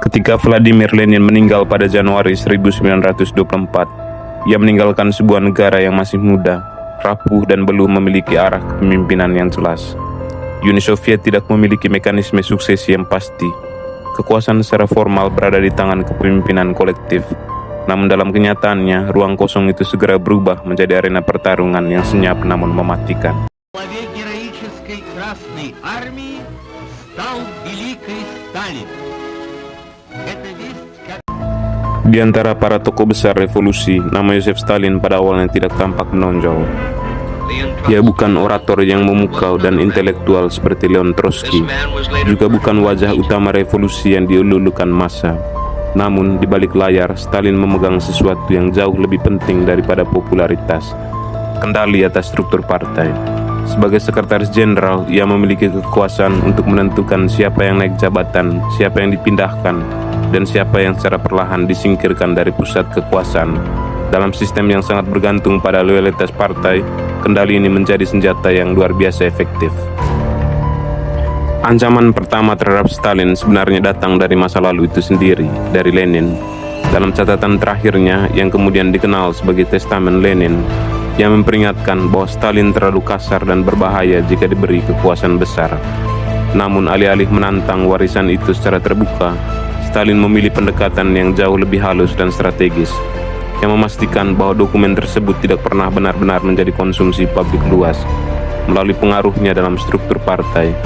Ketika Vladimir Lenin meninggal pada Januari 1924, ia meninggalkan sebuah negara yang masih muda, rapuh dan belum memiliki arah kepemimpinan yang jelas. Uni Soviet tidak memiliki mekanisme suksesi yang pasti. Kekuasaan secara formal berada di tangan kepemimpinan kolektif. Namun dalam kenyataannya, ruang kosong itu segera berubah menjadi arena pertarungan yang senyap namun mematikan. Di antara para tokoh besar revolusi, nama Yosef Stalin pada awalnya tidak tampak menonjol. Ia bukan orator yang memukau dan intelektual seperti Leon Trotsky, juga bukan wajah utama revolusi yang dielulukan massa. Namun, di balik layar, Stalin memegang sesuatu yang jauh lebih penting daripada popularitas, kendali atas struktur partai. Sebagai sekretaris jenderal, ia memiliki kekuasaan untuk menentukan siapa yang naik jabatan, siapa yang dipindahkan, dan siapa yang secara perlahan disingkirkan dari pusat kekuasaan. Dalam sistem yang sangat bergantung pada loyalitas partai, kendali ini menjadi senjata yang luar biasa efektif. Ancaman pertama terhadap Stalin sebenarnya datang dari masa lalu itu sendiri, dari Lenin. Dalam catatan terakhirnya yang kemudian dikenal sebagai Testamen Lenin, ia memperingatkan bahwa Stalin terlalu kasar dan berbahaya jika diberi kekuasaan besar. Namun alih-alih menantang warisan itu secara terbuka, Stalin memilih pendekatan yang jauh lebih halus dan strategis, yang memastikan bahwa dokumen tersebut tidak pernah benar-benar menjadi konsumsi publik luas, melalui pengaruhnya dalam struktur partai,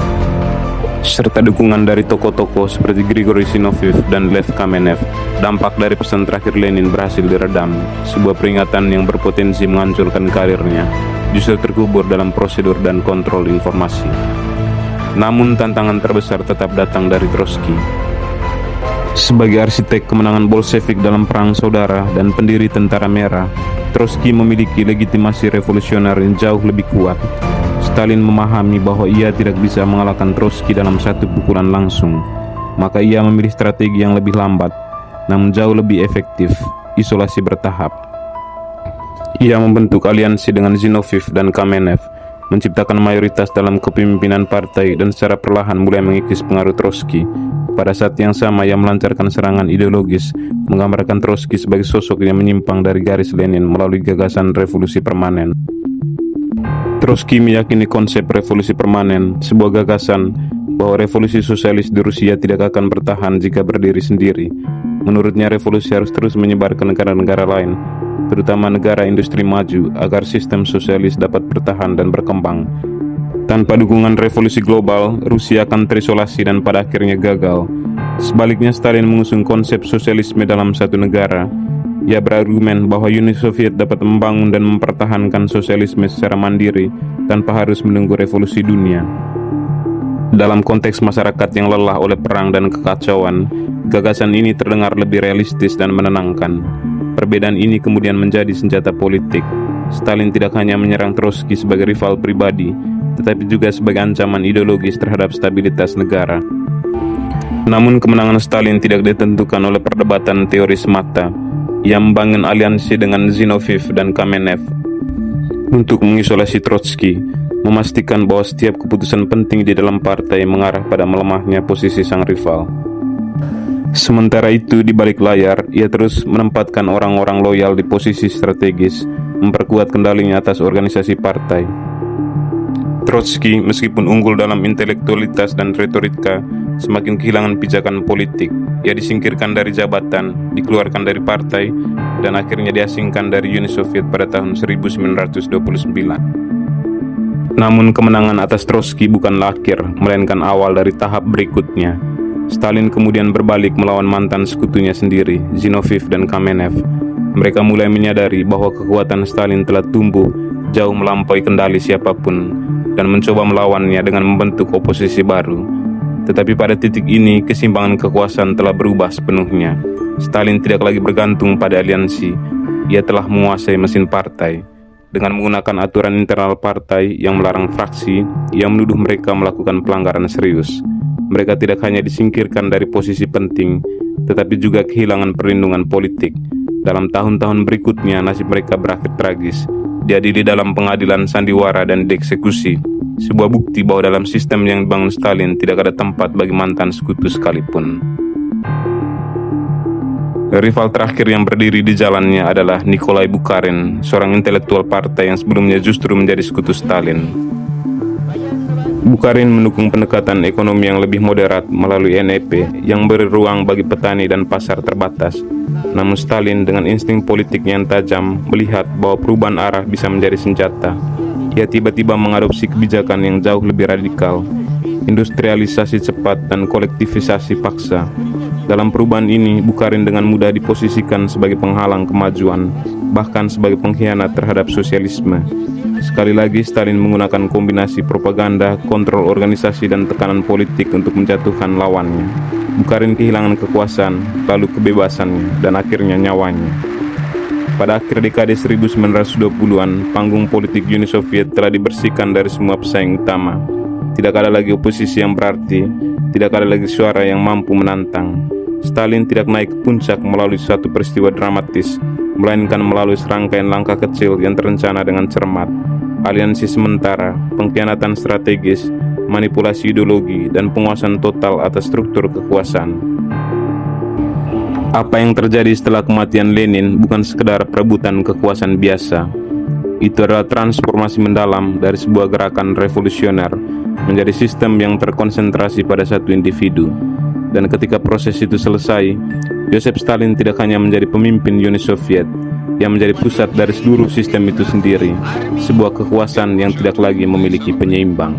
serta dukungan dari tokoh-tokoh seperti Grigory Zinoviev dan Lev Kamenev. Dampak dari pesan terakhir Lenin berhasil diredam. Sebuah peringatan yang berpotensi menghancurkan karirnya justru terkubur dalam prosedur dan kontrol informasi. Namun tantangan terbesar tetap datang dari Trotsky. Sebagai arsitek kemenangan Bolshevik dalam Perang Saudara dan pendiri Tentara Merah, Trotsky memiliki legitimasi revolusioner yang jauh lebih kuat. Stalin memahami bahwa ia tidak bisa mengalahkan Trotsky dalam satu pukulan langsung, maka ia memilih strategi yang lebih lambat, namun jauh lebih efektif, isolasi bertahap. Ia membentuk aliansi dengan Zinoviev dan Kamenev, menciptakan mayoritas dalam kepemimpinan partai dan secara perlahan mulai mengikis pengaruh Trotsky. Pada saat yang sama, ia melancarkan serangan ideologis, menggambarkan Trotsky sebagai sosok yang menyimpang dari garis Lenin melalui gagasan revolusi permanen. Trotsky meyakini konsep revolusi permanen, sebuah gagasan bahwa revolusi sosialis di Rusia tidak akan bertahan jika berdiri sendiri. Menurutnya, revolusi harus terus menyebar ke negara-negara lain, terutama negara industri maju, agar sistem sosialis dapat bertahan dan berkembang. Tanpa dukungan revolusi global, Rusia akan terisolasi dan pada akhirnya gagal. Sebaliknya, Stalin mengusung konsep sosialisme dalam satu negara. Ia berargumen bahwa Uni Soviet dapat membangun dan mempertahankan sosialisme secara mandiri tanpa harus menunggu revolusi dunia. Dalam konteks masyarakat yang lelah oleh perang dan kekacauan, gagasan ini terdengar lebih realistis dan menenangkan. Perbedaan ini kemudian menjadi senjata politik. Stalin tidak hanya menyerang Trotsky sebagai rival pribadi, tetapi juga sebagai ancaman ideologis terhadap stabilitas negara. Namun kemenangan Stalin tidak ditentukan oleh perdebatan teori semata. Ia membangun aliansi dengan Zinoviev dan Kamenev untuk mengisolasi Trotsky, memastikan bahwa setiap keputusan penting di dalam partai mengarah pada melemahnya posisi sang rival. Sementara itu, di balik layar, ia terus menempatkan orang-orang loyal di posisi strategis, memperkuat kendalinya atas organisasi partai. Trotsky, meskipun unggul dalam intelektualitas dan retorika, semakin kehilangan pijakan politik. Ia disingkirkan dari jabatan, dikeluarkan dari partai, dan akhirnya diasingkan dari Uni Soviet pada tahun 1929. Namun kemenangan atas Trotsky bukanlah akhir, melainkan awal dari tahap berikutnya. Stalin kemudian berbalik melawan mantan sekutunya sendiri, Zinoviev dan Kamenev. Mereka mulai menyadari bahwa kekuatan Stalin telah tumbuh jauh melampaui kendali siapapun, dan mencoba melawannya dengan membentuk oposisi baru. Tetapi pada titik ini, keseimbangan kekuasaan telah berubah sepenuhnya. Stalin tidak lagi bergantung pada aliansi. Ia telah menguasai mesin partai. Dengan menggunakan aturan internal partai yang melarang fraksi, ia menuduh mereka melakukan pelanggaran serius. Mereka tidak hanya disingkirkan dari posisi penting, tetapi juga kehilangan perlindungan politik. Dalam tahun-tahun berikutnya, nasib mereka berakhir tragis. Diadili dalam pengadilan sandiwara dan dieksekusi. Sebuah bukti bahwa dalam sistem yang dibangun Stalin tidak ada tempat bagi mantan sekutu sekalipun. Rival terakhir yang berdiri di jalannya adalah Nikolai Bukharin, seorang intelektual partai yang sebelumnya justru menjadi sekutu Stalin. Bukharin mendukung pendekatan ekonomi yang lebih moderat melalui NEP yang beri ruang bagi petani dan pasar terbatas. Namun Stalin dengan insting politik yang tajam melihat bahwa perubahan arah bisa menjadi senjata. Ia tiba-tiba mengadopsi kebijakan yang jauh lebih radikal, industrialisasi cepat dan kolektivisasi paksa. Dalam perubahan ini, Bukharin dengan mudah diposisikan sebagai penghalang kemajuan, bahkan sebagai pengkhianat terhadap sosialisme. Sekali lagi, Stalin menggunakan kombinasi propaganda, kontrol organisasi, dan tekanan politik untuk menjatuhkan lawannya. Bukharin kehilangan kekuasaan, lalu kebebasannya, dan akhirnya nyawanya. Pada akhir dekade 1920-an, panggung politik Uni Soviet telah dibersihkan dari semua pesaing utama. Tidak ada lagi oposisi yang berarti, tidak ada lagi suara yang mampu menantang. Stalin tidak naik ke puncak melalui suatu peristiwa dramatis, melainkan melalui serangkaian langkah kecil yang terencana dengan cermat. Aliansi sementara, pengkhianatan strategis, manipulasi ideologi, dan penguasaan total atas struktur kekuasaan. Apa yang terjadi setelah kematian Lenin bukan sekedar perebutan kekuasaan biasa. Itu adalah transformasi mendalam dari sebuah gerakan revolusioner menjadi sistem yang terkonsentrasi pada satu individu. Dan ketika proses itu selesai, Joseph Stalin tidak hanya menjadi pemimpin Uni Soviet, yang menjadi pusat dari seluruh sistem itu sendiri, sebuah kekuasaan yang tidak lagi memiliki penyeimbang.